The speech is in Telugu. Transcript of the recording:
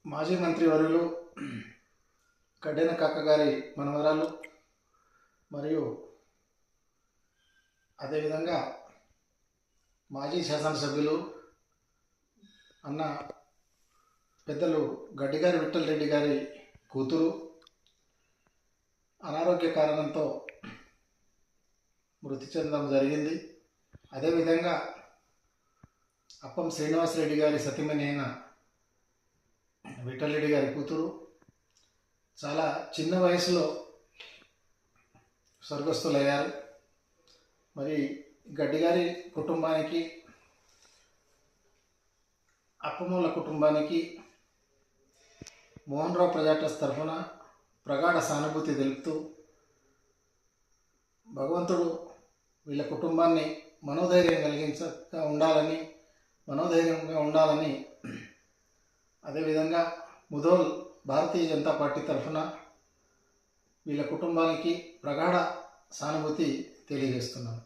మాజీ మంత్రివర్యులు కడ్డెన కాక గారి మనవరాలు మరియు అదేవిధంగా మాజీ శాసనసభ్యులు అన్న పెద్దలు గడ్డిగారి విఠల్ రెడ్డి గారి కూతురు అనారోగ్య కారణంతో మృతి చెందడం జరిగింది. అదేవిధంగా అప్పం శ్రీనివాసరెడ్డి గారి సతీమణి అయిన విఠల్ రెడ్డి గారి కూతురు చాలా చిన్న వయసులో స్వర్గస్థులయ్యారు. మరి గడ్డిగారి కుటుంబానికి, అప్పమూల కుటుంబానికి మోహన్ రావు ప్రజా ట్రస్ట్ తరఫున ప్రగాఢ సానుభూతి తెలుపుతూ భగవంతుడు వీళ్ళ కుటుంబాన్ని మనోధైర్యంగా ఉండాలని అదేవిధంగా ముధోల్ భారతీయ జనతా పార్టీ తరఫున వీళ్ళ కుటుంబానికి ప్రగాఢ సానుభూతి తెలియజేస్తున్నాను.